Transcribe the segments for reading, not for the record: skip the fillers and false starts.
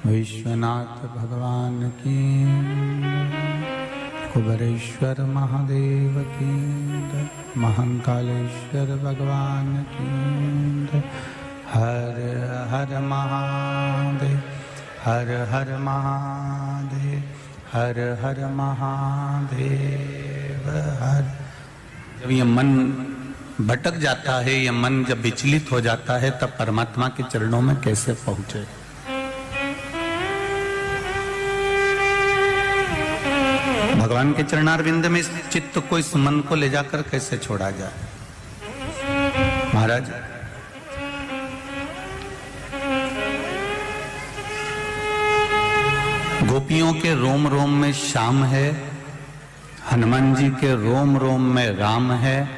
विश्वनाथ भगवान की, कुबेरेश्वर महादेव की, महाकालेश्वर भगवान की। हर हर महादेव, हर हर महादेव, हर हर महादेव। हर जब ये मन भटक जाता है, ये मन जब विचलित हो जाता है, तब परमात्मा के चरणों में कैसे पहुंचे। भगवान के चरणारविंद में इस चित्त को, इस मन को ले जाकर कैसे छोड़ा जाए। महाराज, गोपियों के रोम रोम में श्याम है, हनुमान जी के रोम रोम में राम है,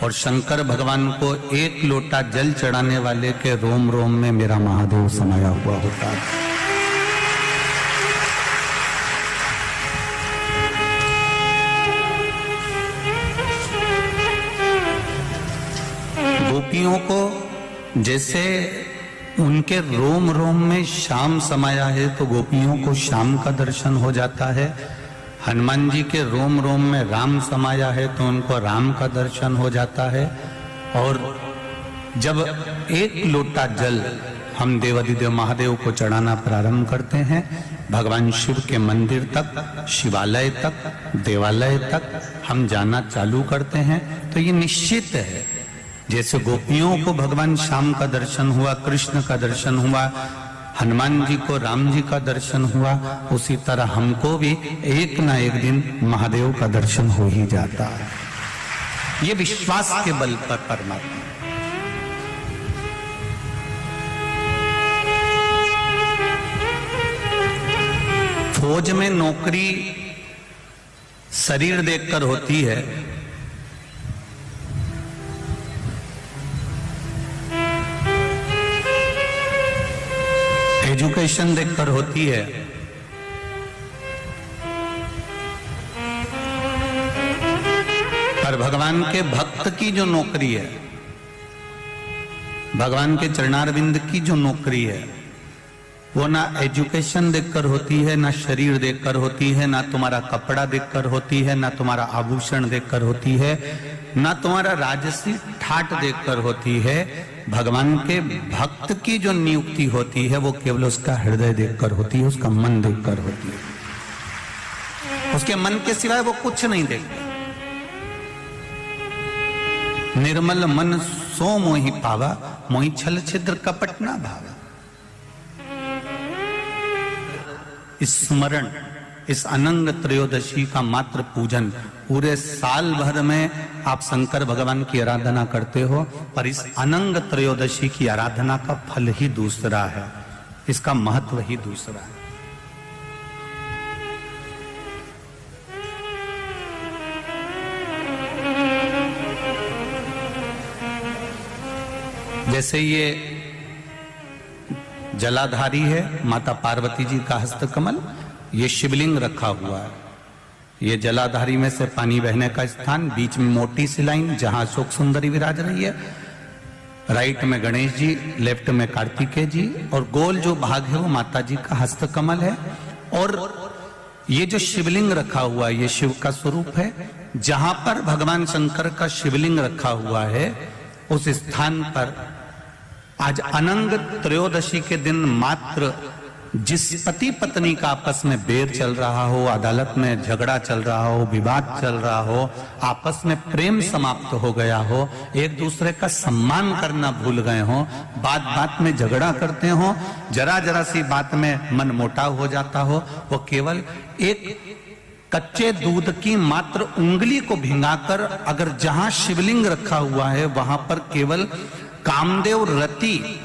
और शंकर भगवान को एक लोटा जल चढ़ाने वाले के रोम रोम में मेरा महादेव समाया हुआ होता है। गोपियों को जैसे उनके रोम रोम में श्याम समाया है, तो गोपियों को श्याम का दर्शन हो जाता है। हनुमान जी के रोम रोम में राम समाया है, तो उनको राम का दर्शन हो जाता है। और जब एक लोटा जल हम देवाधिदेव महादेव को चढ़ाना प्रारंभ करते हैं, भगवान शिव के मंदिर तक, शिवालय तक, देवालय तक हम जाना चालू करते हैं, तो ये निश्चित है जैसे गोपियों को भगवान श्याम का दर्शन हुआ, कृष्ण का दर्शन हुआ, हनुमान जी को राम जी का दर्शन हुआ, उसी तरह हमको भी एक ना एक दिन महादेव का दर्शन हो ही जाता है। ये विश्वास के बल पर परमात्मा। फौज में नौकरी शरीर देखकर होती है, एजुकेशन देखकर होती है, पर भगवान के भक्त की जो नौकरी है, भगवान के चरणारविंद की जो नौकरी है, वो ना एजुकेशन देखकर होती है, ना शरीर देखकर होती है, ना तुम्हारा कपड़ा देखकर होती है, ना तुम्हारा आभूषण देखकर होती है, ना तुम्हारा राजसी ठाट देखकर होती है। भगवान के भक्त की जो नियुक्ति होती है, वो केवल उसका हृदय देखकर होती है, उसका मन देखकर होती है। उसके मन के सिवाय वो कुछ नहीं देखता। निर्मल मन सो मोहि पावा, मोहि छल छिद्र कपट ना भावा। स्मरण, इस अनंग त्रयोदशी का मात्र पूजन, पूरे साल भर में आप शंकर भगवान की आराधना करते हो, पर इस अनंग त्रयोदशी की आराधना का फल ही दूसरा है, इसका महत्व ही दूसरा है। जैसे ये जलाधारी है, माता पार्वती जी का हस्तकमल, ये शिवलिंग रखा हुआ है। ये जलाधारी में से पानी बहने का स्थान, बीच में मोटी सी लाइन जहां अशोक सुंदरी विराज रही है, राइट में गणेश जी, लेफ्ट में कार्तिकेय जी, और गोल जो भाग है वो माता जी का हस्तकमल है। और ये जो शिवलिंग रखा हुआ है, ये शिव का स्वरूप है। जहां पर भगवान शंकर का शिवलिंग रखा हुआ है, उस स्थान पर आज अनंग त्रयोदशी के दिन मात्र जिस पति पत्नी का आपस में बैर चल रहा हो, अदालत में झगड़ा चल रहा हो, विवाद चल रहा हो, आपस में प्रेम समाप्त हो गया हो, एक दूसरे का सम्मान करना भूल गए हो, बात बात में झगड़ा करते हो, जरा जरा सी बात में मन मोटाव हो जाता हो, वो केवल एक कच्चे दूध की मात्र उंगली को भिंगाकर अगर जहां शिवलिंग रखा हुआ है, वहां पर केवल कामदेव रति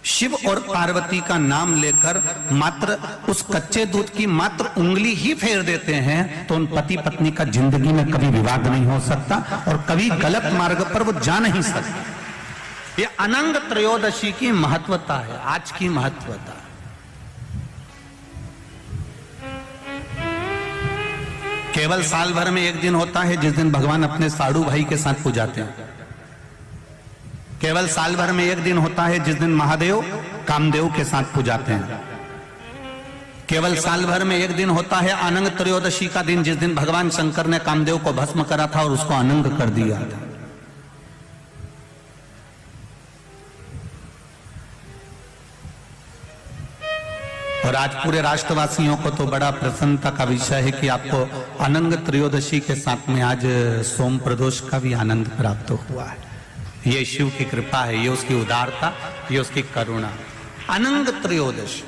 शिव और पार्वती का नाम लेकर मात्र उस कच्चे दूध की मात्र उंगली ही फेर देते हैं, तो उन पति पत्नी का जिंदगी में कभी विवाद नहीं हो सकता और कभी गलत मार्ग पर वो जा नहीं सकते। ये अनंग त्रयोदशी की महत्वता है, आज की महत्वता। केवल साल भर में एक दिन होता है जिस दिन भगवान अपने साड़ू भाई के साथ पूजाते हैं। केवल साल भर में एक दिन होता है जिस दिन महादेव कामदेव के साथ पूजाते हैं। केवल साल भर में एक दिन होता है अनंग त्रयोदशी का दिन, जिस दिन भगवान शंकर ने कामदेव को भस्म करा था और उसको अनंग कर दिया था। और आज पूरे राष्ट्रवासियों को तो बड़ा प्रसन्नता का विषय है कि आपको अनंग त्रयोदशी के साथ में आज सोम प्रदोष का भी आनंद प्राप्त हुआ है। ये शिव की कृपा है, ये उसकी उदारता, ये उसकी करुणा। अनंग त्रयोदशी,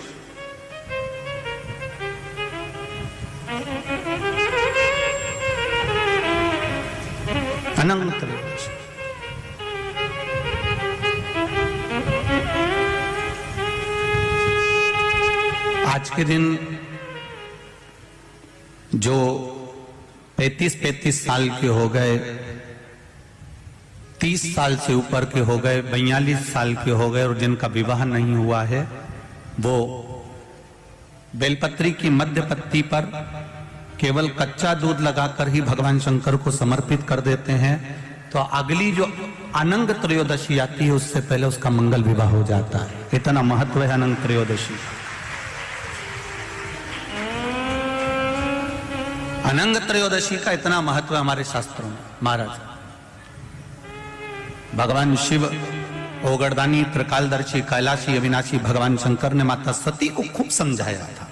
अनंग त्रयोदशी। आज के दिन जो 35 साल के हो गए, 30 साल से ऊपर के हो गए, 42 साल के हो गए और जिनका विवाह नहीं हुआ है, वो बेलपत्री की मध्य पत्ती पर केवल कच्चा दूध लगाकर ही भगवान शंकर को समर्पित कर देते हैं। तो अगली जो अनंग त्रयोदशी आती है उससे पहले उसका मंगल विवाह हो जाता है। इतना महत्व है अनंग त्रयोदशी। अनंग त्रयोदशी का इतना महत्व है हमारे शास्त्रों में। महाराज भगवान शिव ओगरदानी, त्रिकालदर्शी, कैलाशी, अविनाशी भगवान शंकर ने माता सती को खूब समझाया था।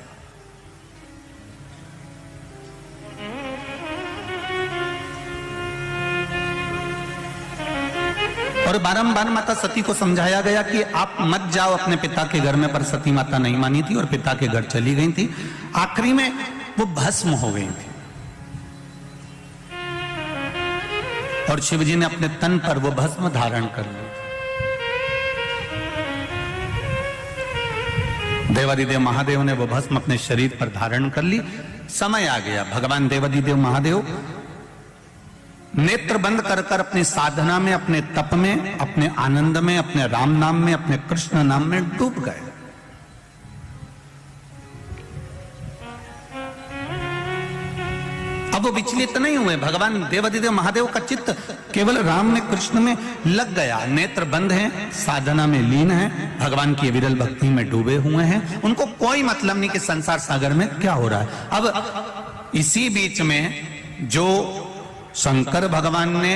और बारंबार माता सती को समझाया गया कि आप मत जाओ अपने पिता के घर में, पर सती माता नहीं मानी थी और पिता के घर चली गई थी। आखिरी में वो भस्म हो गई थी और शिवजी ने अपने तन पर वो भस्म धारण कर लिया। देवादिदेव महादेव ने वो भस्म अपने शरीर पर धारण कर ली। समय आ गया, भगवान देवादिदेव महादेव नेत्र बंद कर कर अपनी साधना में, अपने तप में, अपने आनंद में, अपने राम नाम में, अपने कृष्ण नाम में डूब गए। अब वो विचलित नहीं हुए। भगवान देवादिदेव महादेव का चित्त केवल राम में, कृष्ण में लग गया। नेत्र बंद हैं, साधना में लीन हैं, भगवान की विरल भक्ति में डूबे हुए हैं। उनको कोई मतलब नहीं कि संसार सागर में क्या हो रहा है। अब इसी बीच में जो शंकर भगवान ने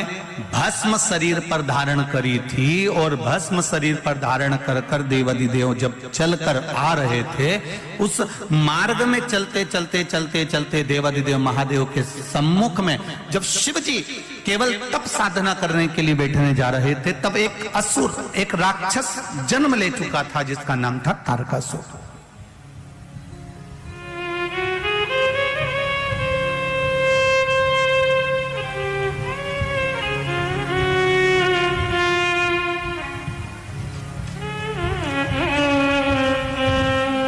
भस्म शरीर पर धारण करी थी और भस्म शरीर पर धारण कर कर देवादिदेव जब चलकर आ रहे थे, उस मार्ग में चलते चलते चलते चलते देवादिदेव महादेव के सम्मुख में जब शिव जी केवल तप साधना करने के लिए बैठने जा रहे थे, तब एक असुर, एक राक्षस जन्म ले चुका था जिसका नाम था तारकासुर।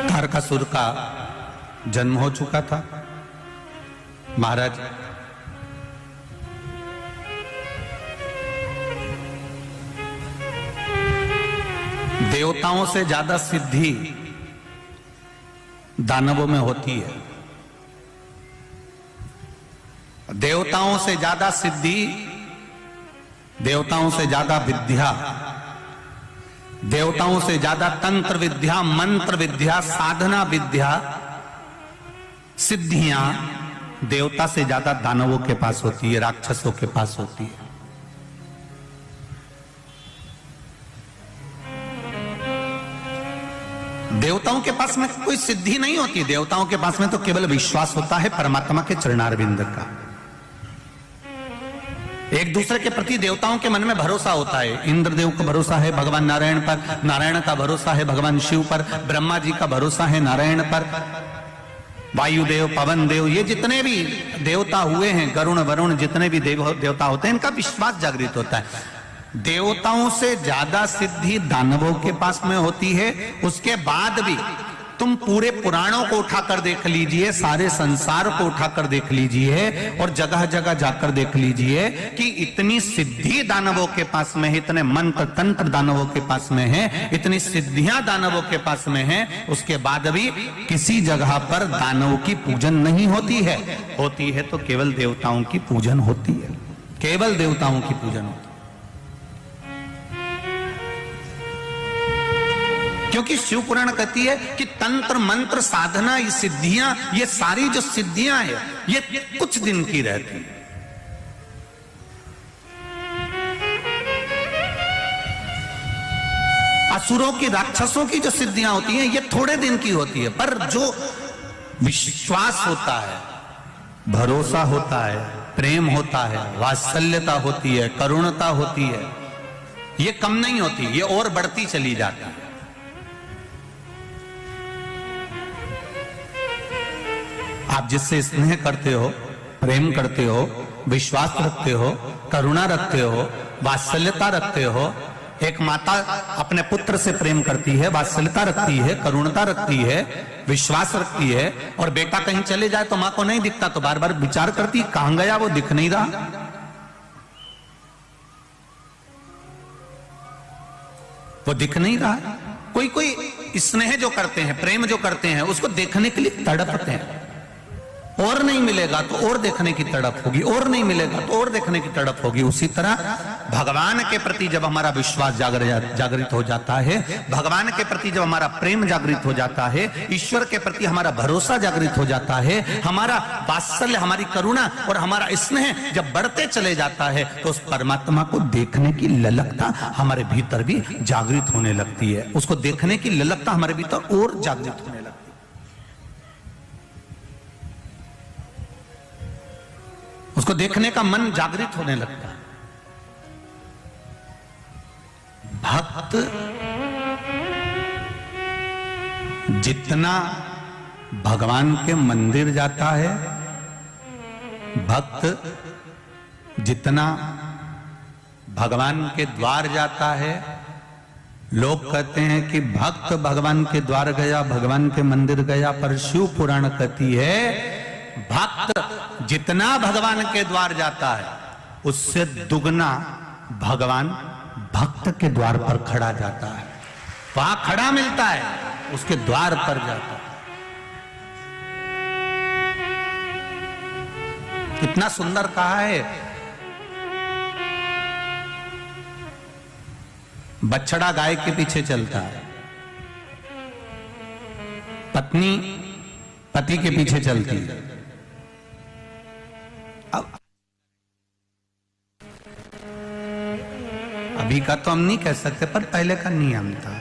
तारकासुर का जन्म हो चुका था। महाराज देवताओं से ज्यादा सिद्धि दानवों में होती है। देवताओं से ज्यादा सिद्धि, देवताओं से ज्यादा विद्या, देवताओं से ज्यादा तंत्र विद्या, मंत्र विद्या, साधना विद्या, सिद्धियां देवता से ज्यादा दानवों के पास होती है, राक्षसों के पास होती है। देवताओं के पास में कोई सिद्धि नहीं होती। देवताओं के पास में तो केवल विश्वास होता है परमात्मा के चरणारविंद का। एक दूसरे के प्रति देवताओं के मन में भरोसा होता है। इंद्रदेव का भरोसा है भगवान नारायण पर, नारायण का भरोसा है भगवान शिव पर, ब्रह्मा जी का भरोसा है नारायण पर, वायुदेव, पवन देव, ये जितने भी देवता हुए हैं, गरुण वरुण, जितने भी देवता होते हैं, इनका विश्वास जागृत होता है। देवताओं से ज्यादा सिद्धि दानवों के पास में होती है। उसके बाद भी तुम पूरे पुराणों को उठाकर देख लीजिए, सारे संसार को उठाकर देख लीजिए और जगह जगह जाकर देख लीजिए कि इतनी सिद्धि दानवों के पास में है, इतने मंत्र तंत्र दानवों के पास में है, इतनी सिद्धियां दानवों के पास में है, उसके बाद भी किसी जगह पर दानवों की पूजन नहीं होती है। होती है तो केवल देवताओं की पूजन होती है, केवल देवताओं की पूजन होती है। क्योंकि शिव पुराण कहती है कि तंत्र मंत्र साधना, ये सिद्धियां, ये सारी जो सिद्धियां है ये कुछ दिन की रहती है। असुरों की, राक्षसों की जो सिद्धियां होती हैं ये थोड़े दिन की होती है, पर जो विश्वास होता है, भरोसा होता है, प्रेम होता है, वात्सल्यता होती है, करुणता होती है, ये कम नहीं होती, ये और बढ़ती चली जाती है। आप जिससे स्नेह करते हो, प्रेम करते हो, विश्वास रखते हो, करुणा रखते हो, वात्सल्यता रखते हो। एक माता अपने पुत्र से प्रेम करती है, वात्सल्यता रखती है, करुणता रखती है, विश्वास रखती है, और बेटा कहीं चले जाए तो मां को नहीं दिखता तो बार बार विचार करती है कहां गया, वो दिख नहीं रहा। वो दिख नहीं रहा। कोई कोई स्नेह जो करते हैं, प्रेम जो करते हैं, उसको देखने के लिए तड़पते हैं। और नहीं मिलेगा तो और देखने की तड़प होगी, और नहीं मिलेगा तो और देखने की तड़प होगी। उसी तरह भगवान के प्रति जब हमारा विश्वास जागृत हो जाता है, भगवान के प्रति जब हमारा प्रेम जागृत हो जाता है, ईश्वर के प्रति हमारा भरोसा जागृत हो जाता है, हमारा वात्सल्य, हमारी करुणा और हमारा स्नेह जब बढ़ते चले जाता है, तो उस परमात्मा को देखने की ललकता हमारे भीतर भी जागृत होने लगती है। उसको देखने की ललकता हमारे भीतर और जागृत होने लगती है। उसको देखने का मन जागृत होने लगता है। भक्त जितना भगवान के मंदिर जाता है, भक्त जितना भगवान के द्वार जाता है, लोग कहते हैं कि भक्त भगवान के द्वार गया, भगवान के मंदिर गया, पर शिव पुराण कहती है भक्त जितना भगवान के द्वार जाता है उससे दुगना भगवान भक्त के द्वार पर खड़ा जाता है। वहां खड़ा मिलता है, उसके द्वार पर जाता है। कितना सुंदर कहा है। बछड़ा गाय के पीछे चलता है, पत्नी पति के पीछे चलती है। अभी का तो हम नहीं कह सकते, पर पहले का नियम था।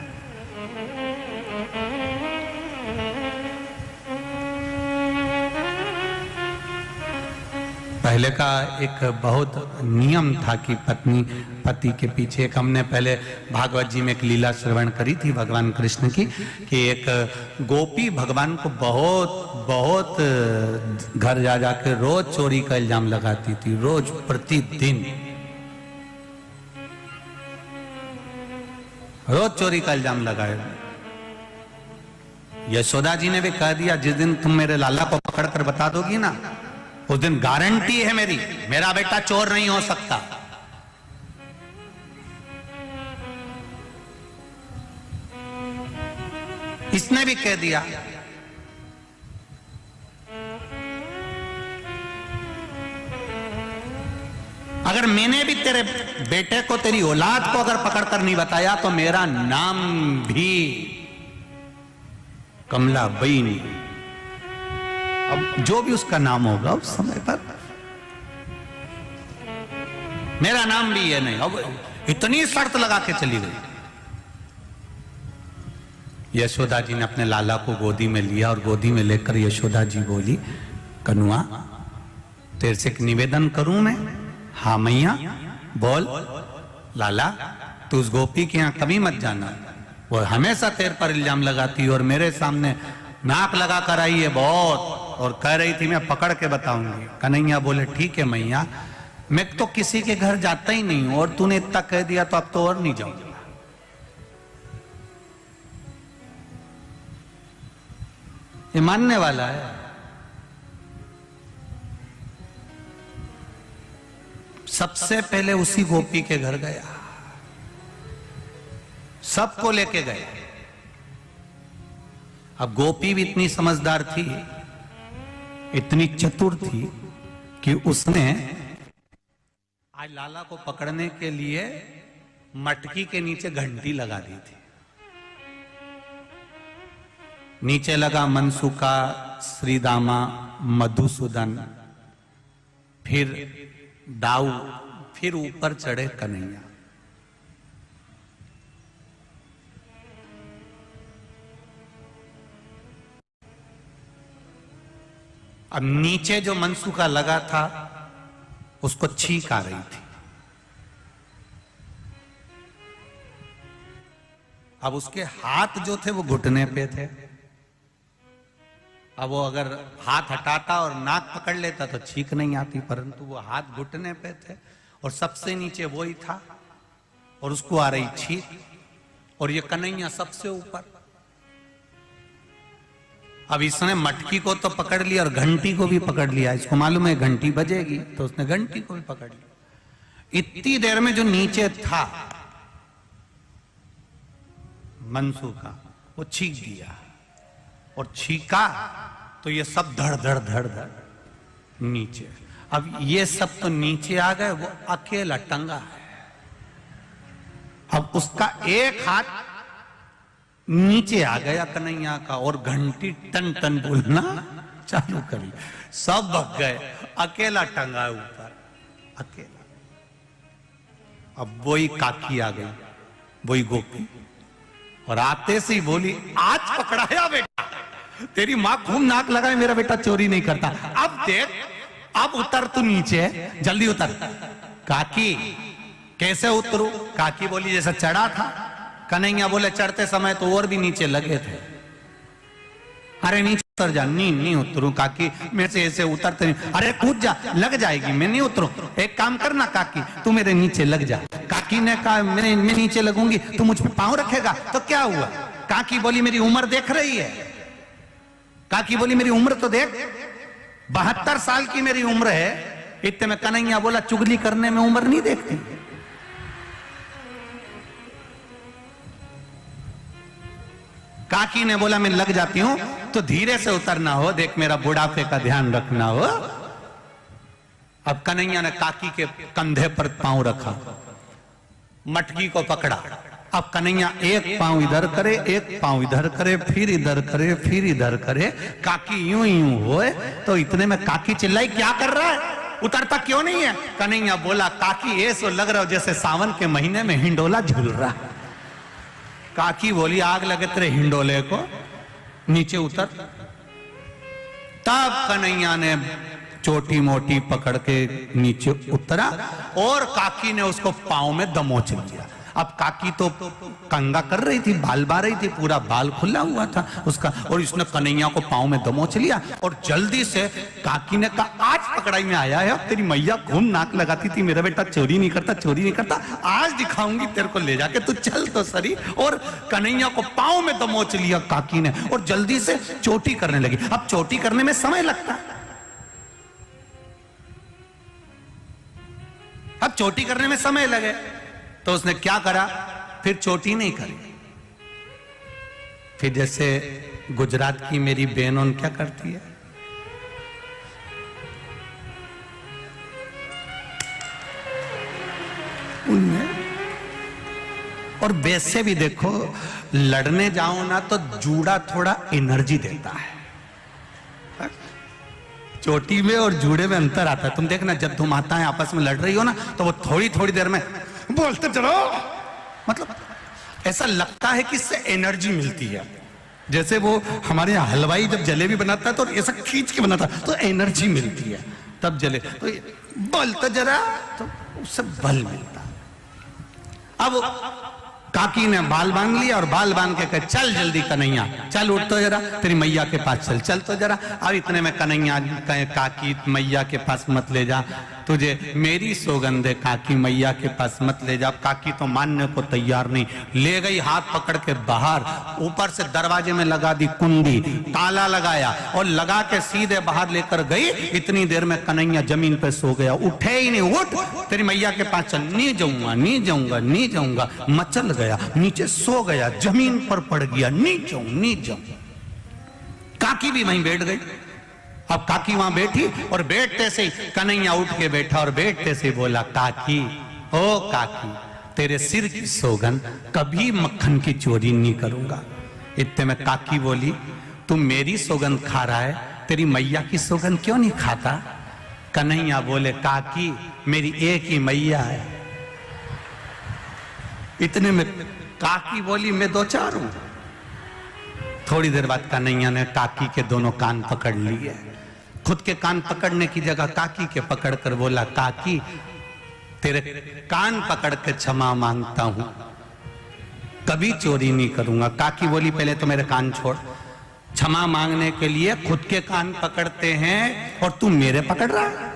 पहले का एक बहुत नियम था कि पत्नी पति के पीछे। एक हमने पहले भागवत जी में एक लीला श्रवण करी थी भगवान कृष्ण की, कि एक गोपी भगवान को बहुत बहुत घर जा जाके रोज चोरी का इल्जाम लगाती थी, रोज प्रतिदिन रोज चोरी का इल्जाम लगाए। यशोदा जी ने भी कह दिया, जिस दिन तुम मेरे लाला को पकड़ कर बता दोगी ना, उस दिन गारंटी है मेरी, मेरा बेटा चोर नहीं हो सकता। इसने भी कह दिया। अगर मैंने भी तेरे बेटे को, तेरी औलाद को अगर पकड़ कर नहीं बताया तो मेरा नाम भी कमलाबाई नहीं। अब जो भी उसका नाम होगा उस समय पर, मेरा नाम भी ये नहीं। अब इतनी शर्त लगा के चली गई। यशोदा जी ने अपने लाला को गोदी में लिया और गोदी में लेकर यशोदा जी बोली, कनुआ तेरे से एक निवेदन करूं मैं? हाँ मैया बोल। लाला तू उस गोपी के यहां कभी मत जाना, वो हमेशा तेरे पर इल्जाम लगाती और मेरे सामने नाक लगा कर आई है बहुत, और कह रही थी मैं पकड़ के बताऊंगी। कन्हैया बोले ठीक है मैया, मैं तो किसी के घर जाता ही नहीं हूं, और तूने इतना कह दिया तो अब तो और नहीं जाऊंगा। ये मानने वाला है। सबसे पहले उसी गोपी के घर गया, सबको लेके गए। अब गोपी भी इतनी समझदार थी, इतनी चतुर थी कि उसने आज लाला को पकड़ने के लिए मटकी के नीचे घंटी लगा दी थी। नीचे लगा मनसुका, श्रीदामा, मधुसूदन, फिर दाऊ, फिर ऊपर चढ़े कन्हैया। अब नीचे जो मनसुका लगा था उसको छींक आ रही थी। अब उसके हाथ जो थे वो घुटने पे थे। अब वो अगर हाथ हटाता और नाक पकड़ लेता तो छींक नहीं आती, परंतु वो हाथ घुटने पे थे और सबसे नीचे वो ही था और उसको आ रही छींक, और ये कन्हैया सबसे ऊपर। अब इसने मटकी को तो पकड़ लिया और घंटी को भी पकड़ लिया। इसको मालूम है घंटी बजेगी, तो उसने घंटी को भी पकड़ लिया। इतनी देर में जो नीचे था मनसुका, वो छींक दिया, और छींका तो ये सब धड़ धड़ धड़ धड़ नीचे। अब ये सब तो नीचे आ गए, वो अकेला टंगा है। अब उसका एक हाथ नीचे आ गया कन्हैया का, और घंटी टन टन बोलना चालू करी। सब भग गए, अकेला टंगा ऊपर, अकेला। अब वही काकी आ गई, वही गोपी, और आते से ही बोली, आज पकड़ाया बेटा, तेरी मां खूब नाक लगाए, मेरा बेटा चोरी नहीं करता। अब देख, अब उतर तू नीचे, जल्दी उतर। काकी कैसे उतरू? काकी बोली जैसा चढ़ा था। कन्हैया बोले चढ़ते समय तो और भी नीचे लगे थे। अरे नीचे उतर जा। नहीं उतरू काकी, मेरे से ऐसे उतरते नहीं। अरे कूद जा, लग जाएगी, मैं नहीं उतरू। एक काम करना काकी, तू मेरे नीचे लग जा। काकी ने कहा मैं नीचे लगूंगी, तू मुझ पे पांव रखेगा तो क्या हुआ? काकी बोली मेरी उम्र देख रही है? काकी बोली मेरी उम्र तो देख, 72 साल की मेरी उम्र है। इतने में कन्हैया बोला चुगली करने में उम्र नहीं देखती। काकी ने बोला मैं लग जाती हूं, तो धीरे से उतरना हो, देख मेरा बुढ़ापे का ध्यान रखना हो। अब कन्हैया ने काकी के कंधे पर पांव रखा, मटकी को पकड़ा। अब कन्हैया एक पांव इधर करे, एक पांव इधर करे, फिर इधर करे, फिर इधर करे। काकी यूं यूं होए, तो इतने में काकी चिल्लाई क्या कर रहा है, उतरता क्यों नहीं है? कन्हैया बोला काकी ऐसो लग रहा हो जैसे सावन के महीने में हिंडोला झूल रहा। काकी बोली आग लगे तेरे हिंडोले को, नीचे उतर। तब कन्हैया ने छोटी मोटी पकड़ के नीचे उतरा, और काकी ने उसको पांव में दमोच लिया। अब काकी तो कंगा कर रही थी, बाल बा रही थी, पूरा बाल खुला हुआ था उसका, और इसने कन्हैया को पांव में दमोच लिया। और जल्दी से काकी ने कहा आज पकड़ाई में आया है, तेरी मैया खूब नाक लगाती थी, मेरा बेटा चोरी नहीं करता, चोरी नहीं करता, आज दिखाऊंगी तेरे को, ले जाके तू चल तो सरी। और कन्हैया को पांव में दमोच लिया काकी ने, और जल्दी से चोटी करने लगी। अब चोटी करने में समय लगता, अब चोटी करने में समय लगे, तो उसने क्या करा, फिर चोटी नहीं करी। फिर जैसे गुजरात की मेरी बहनों क्या करती है, उनमें। और वैसे भी देखो, लड़ने जाओ ना तो जूड़ा थोड़ा एनर्जी देता है। चोटी में और जूड़े में अंतर आता है। तुम देखना, जब तुम आता है आपस में लड़ रही हो ना, तो वो थोड़ी थोड़ी देर में बोलते चलो, मतलब ऐसा लगता है कि इससे एनर्जी मिलती है। जैसे वो हमारे यहाँ हलवाई जब जलेबी बनाता है तो ऐसा खींच के बनाता है, तो एनर्जी मिलती है, तब जले। तो बोलते जरा, तो उससे बल मिलता। अब काकी ने बाल बांध लिया, और बाल बांध के कहे चल जल्दी कन्हैया, चल उठ तो जरा, तेरी मैया के पास चल तो जरा। अब इतने में कन्हैया कहे काकी मैया के पास मत ले जा, तुझे मेरी सौगंध है, काकी मैया के पास मत ले जा। काकी तो मानने को तैयार नहीं, ले गई हाथ पकड़ के बाहर, ऊपर से दरवाजे में लगा दी कुंडी, ताला लगाया, और लगा के सीधे बाहर लेकर गई। इतनी देर में कन्हैया जमीन पे सो गया, उठे ही नहीं। उठ, तेरी मैया के पास चल। नहीं जाऊंगा, नहीं जाऊंगा, नहीं जाऊंगा। मचल गया, नीचे सो गया, जमीन पर पड़ गया, नहीं जाऊं, नहीं जाऊं। काकी भी वहीं बैठ गई। अब काकी वहां बैठी, और बैठते से कन्हैया उठ के बैठा, और बैठते से बोला काकी, ओ काकी, तेरे सिर की सौगंध, कभी मक्खन की चोरी नहीं करूंगा। इतने में काकी बोली तू मेरी सौगंध खा रहा है, तेरी मैया की सौगंध क्यों नहीं खाता? कन्हैया बोले, काकी मेरी एक ही मैया है। इतने में काकी बोली, मैं दो चार हूं। थोड़ी देर बाद कन्हैया ने काकी के दोनों कान पकड़ लिए। खुद के कान पकड़ने की जगह काकी के पकड़कर बोला, काकी तेरे कान पकड़ के क्षमा मांगता हूं, कभी चोरी नहीं करूंगा। काकी बोली, पहले तो मेरे कान छोड़। क्षमा मांगने के लिए खुद के कान पकड़ते हैं और तू मेरे पकड़ रहा है?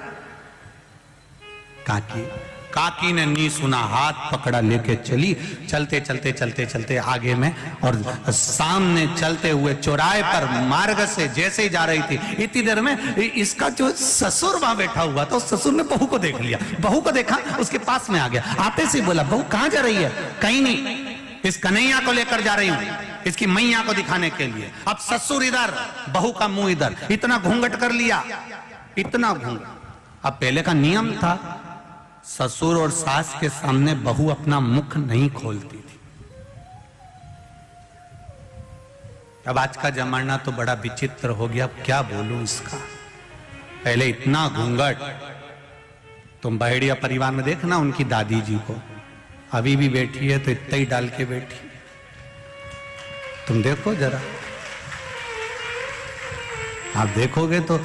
काकी ने नहीं सुना, हाथ पकड़ा, लेके चली। चलते चलते चलते चलते आगे में, और सामने चलते हुए चौराहे पर मार्ग से जैसे ही जा रही थी, इतनी देर में इसका जो ससुर वहां बैठा हुआ था, उस ससुर ने बहू को देख लिया। बहू को देखा, उसके पास में आ गया। आते से बोला, बहू कहां जा रही है? कहीं नहीं, इस कन्हैया को लेकर जा रही हूं, इसकी मैया को दिखाने के लिए। अब ससुर इधर, बहू का मुंह इधर, इतना घूंघट कर लिया, इतना घूंघट। अब पहले का नियम था, ससुर और सास के सामने बहू अपना मुख नहीं खोलती थी। अब आज का जमाना तो बड़ा विचित्र हो गया, अब क्या बोलूं इसका। पहले इतना घूंघट, तुम बहेड़िया परिवार में देखना उनकी दादी जी को, अभी भी बैठी है तो इतना ही डाल के बैठी। तुम देखो जरा, आप देखोगे तो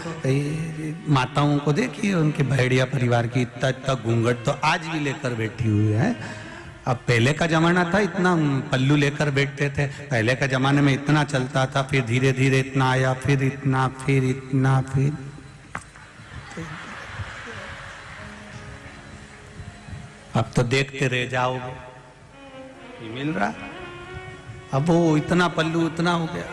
माताओं को देखिए, उनके बहेड़िया परिवार की इतना इतना घूंघट तो आज भी लेकर बैठी हुई है। अब पहले का जमाना था, इतना पल्लू लेकर बैठते थे। पहले का जमाने में इतना चलता था, फिर धीरे धीरे इतना आया, फिर इतना, फिर इतना, फिर अब तो देखते रह जाओगे। मिल रहा, अब वो इतना पल्लू इतना हो गया।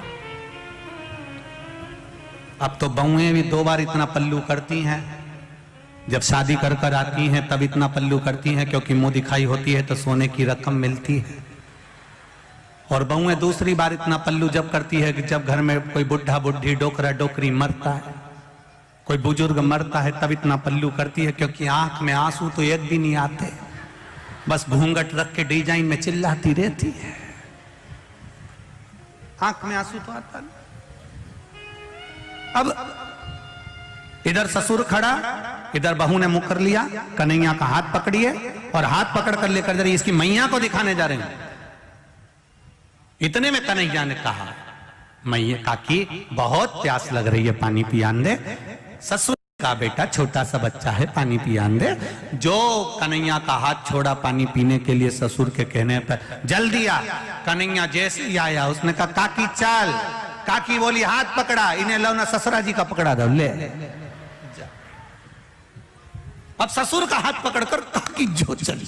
अब तो बहुएं भी 2 बार इतना पल्लू करती हैं। जब शादी कर कर आती हैं तब इतना पल्लू करती हैं, क्योंकि मुंह दिखाई होती है तो सोने की रकम मिलती है। और बहुएं दूसरी बार इतना पल्लू जब करती है कि जब घर में कोई बुढ़ा बुढ़ी डोकरा डोकरी मरता है, कोई बुजुर्ग मरता है, तब इतना पल्लू करती है, क्योंकि आंख में आंसू तो एक भी नहीं आते, बस घूंघट रख के डिजाइन में चिल्लाती रहती है। आंख में आंसू तो आता नहीं। अब इधर ससुर खड़ा, इधर बहू ने मुंह कर लिया, कन्हैया का हाथ पकड़िए और हाथ पकड़ कर लेकर जा रही, इसकी मैया को दिखाने जा रहे हैं। इतने में कन्हैया ने कहा, मैया काकी बहुत प्यास लग रही है, पानी पियान दे। ससुर का बेटा छोटा सा बच्चा है, पानी पियान दे। जो कन्हैया का हाथ छोड़ा पानी पीने के लिए ससुर के कहने पर, जल्दी आ। कन्हैया जैसे ही आया, उसने कहा, काकी चल। काकी बोली, हाथ पकड़ा, इन्हें लो ना, ससुरा जी का पकड़ा दो, ले। अब ससुर का हाथ पकड़कर काकी जो चली,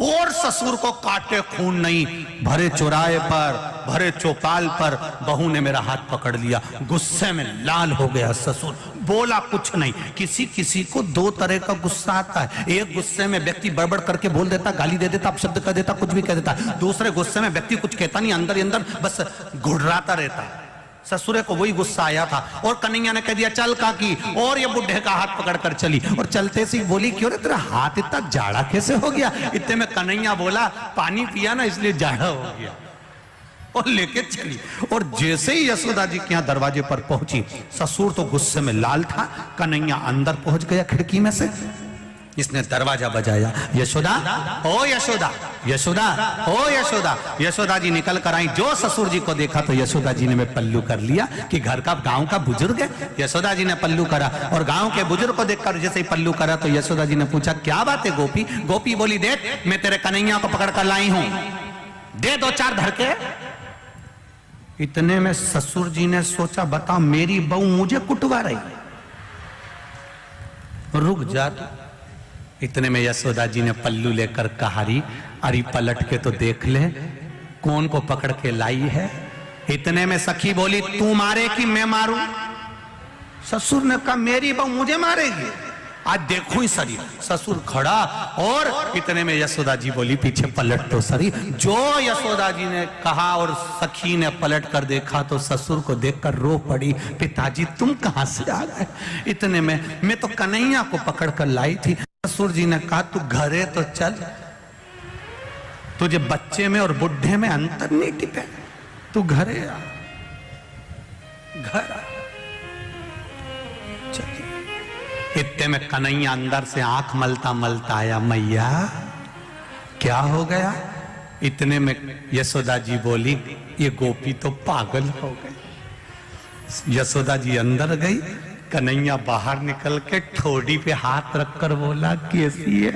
और ससुर को काटे खून नहीं, भरे चौराहे पर, भरे चौपाल पर बहू ने मेरा हाथ पकड़ लिया। गुस्से में लाल हो गया ससुर, बोला कुछ नहीं। किसी किसी को 2 तरह का गुस्सा आता है। एक गुस्से में व्यक्ति बड़बड़ करके बोल देता, गाली दे देता, अपशब्द कर देता, कुछ भी कह देता। दूसरे गुस्से में व्यक्ति कुछ कहता नहीं, अंदर ही अंदर बस घुड़राता रहता। ससुरे को वही गुस्सा आया था, और कन्हैया ने कह दिया, चल काकी, और ये बुढ़े का हाथ पकड़कर चली। और चलते से बोली, क्यों रे तेरा हाथ इतना जाड़ा कैसे हो गया? इतने में कन्हैया बोला, पानी पिया ना इसलिए जाड़ा हो गया, और लेके चली। और जैसे ही यशोदा जी के यहाँ दरवाजे पर पहुंची, ससुर तो गुस्से में लाल था, कन्हैया अंदर पहुंच गया खिड़की में से। इसने दरवाजा बजाया, यशोदा, ओ यशोदा, यशोदा, ओ यशोदा। यशोदा जी निकल कर आई। जो ससुर जी को देखा तो यशोदा जी ने पल्लू कर लिया कि घर का गांव का बुजुर्ग है। यशोदा जी ने पल्लू करा, और गांव के बुजुर्ग को देखकर जैसे ही पल्लू करा तो यशोदा जी ने पूछा, क्या बात है गोपी? गोपी बोली, देख मैं तेरे कन्हैया को पकड़ कर लाई हूं, दे 2-4 धड़के। इतने में ससुर जी ने सोचा, बता मेरी बहू मुझे कुटवा रही, रुक जा। इतने में यशोदा जी ने पल्लू लेकर कहारी, अरे पलट के तो देख ले कौन को पकड़ के लाई है। इतने में सखी बोली, तू मारे कि मैं मारूं? ससुर ने कहा, मेरी बहू मुझे मारेगी, आज देखो ही सरी। ससुर खड़ा, और इतने में यशोदा जी बोली, पीछे पलट तो सरी। जो यशोदा जी ने कहा और सखी ने पलट कर देखा तो ससुर को देखकर रो पड़ी, पिताजी तुम कहां से आ गए? इतने में, मैं तो कन्हैया को पकड़ कर लाई थी। ससुर जी ने कहा, तू घरे तो चल, तुझे बच्चे में और बुढ़े में अंतर नहीं टिके, तू घरे आ। घर चलिए। इतने में कन्हैया अंदर से आंख मलता मलता आया, मैया क्या हो गया? इतने में यशोदा जी बोली, ये गोपी तो पागल हो गई। यशोदा जी अंदर गई, कन्हैया बाहर निकल के ठोड़ी पे हाथ रखकर बोला, कैसी है?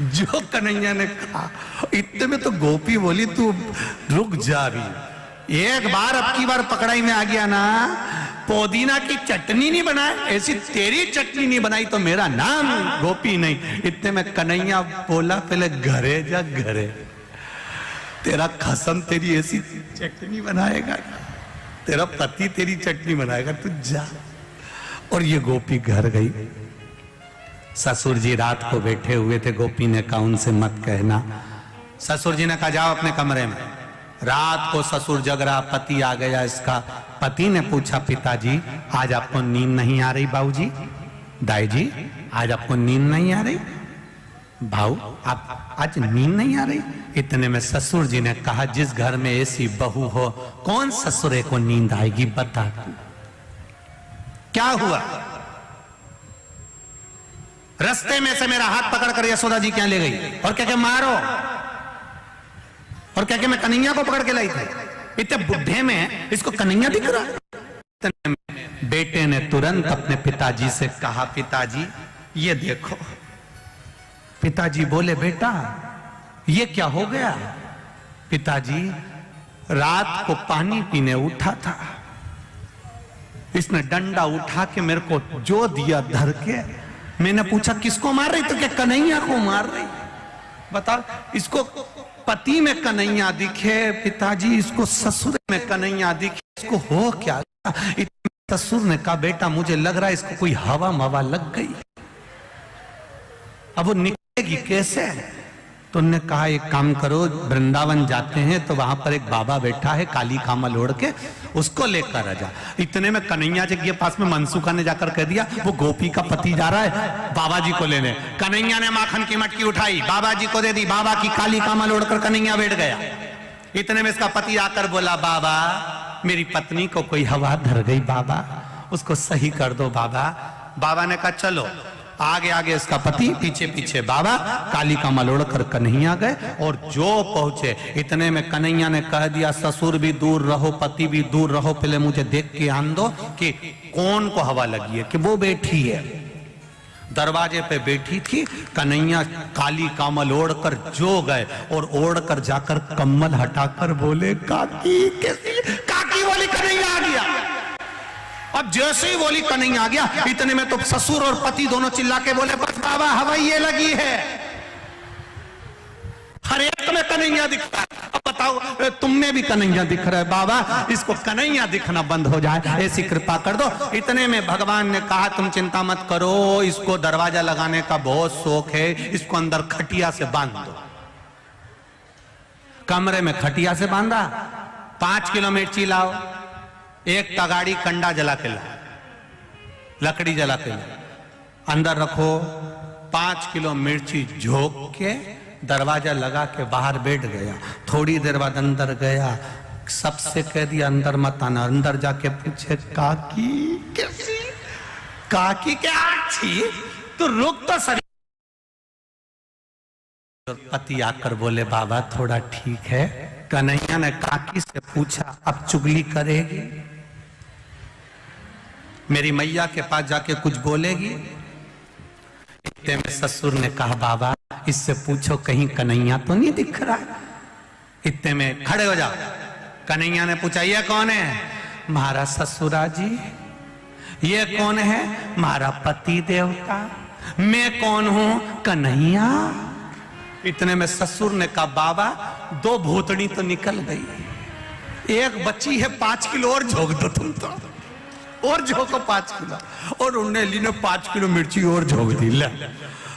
जो कन्हैया ने कहा, इतने में तो गोपी बोली, तू रुक जा रही, एक बार अब की बार पकड़ाई में आ गया ना, पुदीना की चटनी नहीं बनाए, ऐसी तेरी चटनी नहीं बनाई तो मेरा नाम गोपी नहीं। इतने में कन्हैया बोला, पहले घरे जा, घरे तेरा खसम तेरी ऐसी चटनी बनाएगा, तेरा पति तेरी चटनी बनाएगा, तू जा। और ये गोपी घर गई। ससुर जी रात को बैठे हुए थे, गोपी ने कहा उनसे मत कहना। ससुर जी ने कहा जाओ अपने कमरे में। रात को ससुर जग रहा, पति आ गया इसका। पति ने पूछा, पिताजी आज आपको नींद नहीं आ रही? बाबूजी, दाई जी आज आपको नींद नहीं आ रही? भाऊ आप आज नींद नहीं आ रही? इतने में ससुर जी ने कहा, जिस घर में ऐसी बहू हो, कौन ससुरे को नींद आएगी? बता तू क्या हुआ? रास्ते में से मेरा हाथ पकड़कर यशोदा जी क्या ले गई और क्या क्या मारो, और क्या क्या मैं कन्हैया को पकड़ के लाई थी। इतने बुढ़े में इसको कन्हैया दिख रहा। बेटे ने तुरंत अपने पिताजी से कहा, पिताजी ये देखो। पिताजी बोले, बेटा ये क्या हो गया? पिताजी रात को पानी पीने उठा था, इसने डंडा उठा के मेरे को जो दिया धर के। मैंने पूछा किसको मार रही? तो क्या कन्हैया को मार रही? बता, इसको पति में कन्हैया दिखे, पिताजी इसको ससुर में कन्हैया दिखे, इसको हो क्या? ससुर ने कहा, बेटा मुझे लग रहा है इसको कोई हवा मवा लग गई, अब वो निकलेगी कैसे? तो उन्होंने कहा एक काम करो, वृंदावन जाते हैं तो वहां पर एक बाबा बैठा है काली कामल ओढ़ के, उसको लेकर आ जा। इतने में कन्हैया जी के पास में मनसुखा ने जाकर कह दिया, वो गोपी का पति जा रहा है बाबा जी को लेने। कन्हैया ने माखन की मटकी उठाई, बाबा जी को दे दी, बाबा की काली कामल ओढ़कर कन्हैया बैठ गया। इतने में इसका पति आकर बोला, बाबा मेरी पत्नी को कोई हवा धर गई, बाबा उसको सही कर दो बाबा। बाबा ने कहा चलो। आगे आगे इसका पति, पीछे पीछे बाबा, काली कमल ओढ़कर कन्हैया गए। और जो पहुंचे, इतने में कन्हैया ने कह दिया, ससुर भी दूर रहो, पति भी दूर रहो, पहले मुझे देख के आन दो कि कौन को हवा लगी है। कि वो बैठी है दरवाजे पे बैठी थी। कन्हैया काली कमल ओढ़कर जो गए और ओढ़कर जाकर कम्बल हटाकर बोले, काकी कैसी? काकी बोली, कन्हैया आ गया। अब जैसे ही बोली कन्हैया आ गया, इतने में तो ससुर और पति दोनों चिल्ला के बोले, बस बाबा हवा ये लगी है। हर एक में कन्हैया दिख रहा है। अब बताओ तुम में भी कन्हैया दिख रहा है, बाबा इसको कन्हैया दिखना बंद हो जाए, ऐसी कृपा कर दो। इतने में भगवान ने कहा, तुम चिंता मत करो, इसको दरवाजा लगाने का बहुत शौक है, इसको अंदर खटिया से बांध दो। कमरे में खटिया से बांधा, 5 किलो मिर्ची लाओ, एक तगाड़ी कंडा जला के ला, लकड़ी जला के ला, अंदर रखो। 5 किलो मिर्ची झोंक के दरवाजा लगा के बाहर बैठ गया। थोड़ी देर बाद अंदर गया, सबसे कह दिया अंदर मत आना। अंदर जाके पूछे, काकी कैसी? काकी क्या थी? तो रुक तो सही। पति आकर बोले, बाबा थोड़ा ठीक है। कन्हैया ने काकी से पूछा, अब चुगली करेगी? मेरी मैया के पास जाके कुछ बोलेगी? इतने में ससुर ने कहा, बाबा इससे पूछो कहीं कन्हैया तो नहीं दिख रहा। इतने में खड़े हो जाओ। कन्हैया ने पूछा, ये कौन है? महारा ससुरा जी। ये कौन है? महारा पति देवता। मैं कौन हूं? कन्हैया। इतने में ससुर ने कहा, बाबा 2 भूतड़ी तो निकल गई, एक बच्ची है, 5 किलो और झोंक दो तुम तो, और झोंको 5 किलो। और उन्होंने ली ने 5 किलो मिर्ची और झोंक दी। ले।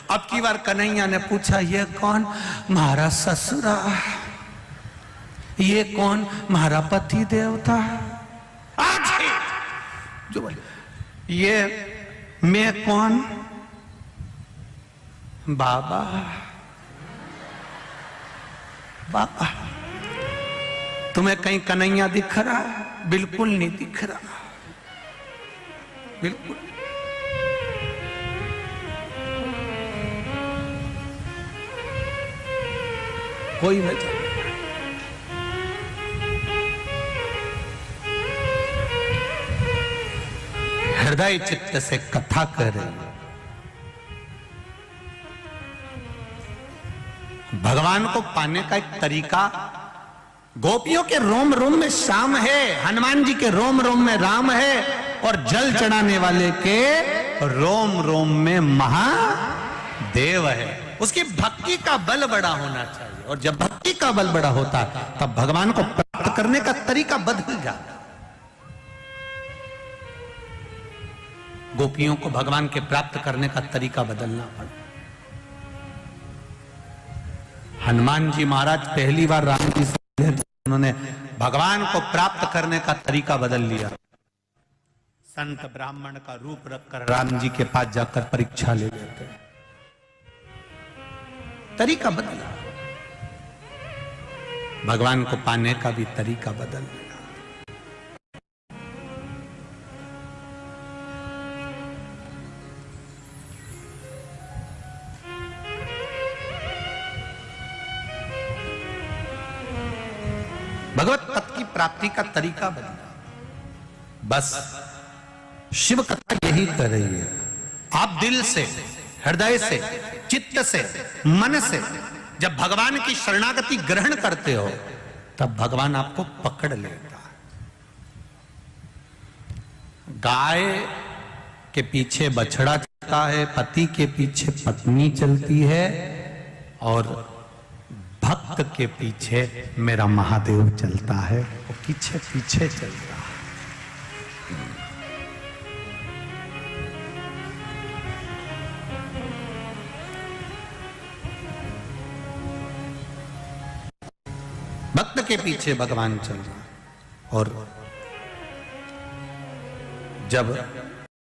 अब की बार कन्हैया ने पूछा, ये कौन? महारा ससुरा। ये कौन? महारा पति देवता। आज जो बोले, ये मैं कौन? बाबा। बाबा तुम्हें कहीं कन्हैया दिख रहा? बिल्कुल नहीं दिख रहा, बिल्कुल। कोई नजर नहीं। हृदय चित्त से कथा कर रही है। भगवान को पाने का एक तरीका, गोपियों के रोम रोम में श्याम है, हनुमान जी के रोम रोम में राम है, और जल चढ़ाने वाले के रोम रोम में महादेव है। उसकी भक्ति का बल बड़ा होना चाहिए, और जब भक्ति का बल बड़ा होता तब भगवान को प्राप्त करने का तरीका बदल जाता। गोपियों को भगवान के प्राप्त करने का तरीका बदलना पड़ा। हनुमान जी महाराज पहली बार राम जी से मिले थे, उन्होंने भगवान को प्राप्त करने का तरीका बदल लिया। संत ब्राह्मण का रूप रखकर राम जी के पास जाकर परीक्षा ले लेते, तरीका बदला। भगवान को पाने का भी तरीका बदल गया। भगवत पद की प्राप्ति का तरीका बदला। बस शिव कथा यही कर रही है। आप दिल से, हृदय से, चित्त से, मन से जब भगवान की शरणागति ग्रहण करते हो तब भगवान आपको पकड़ लेता है। गाय के पीछे बछड़ा चलता है, पति के पीछे पत्नी चलती है, और भक्त के पीछे मेरा महादेव चलता है। वो पीछे पीछे चलता है। भक्त के पीछे भगवान चल रहा है। और जब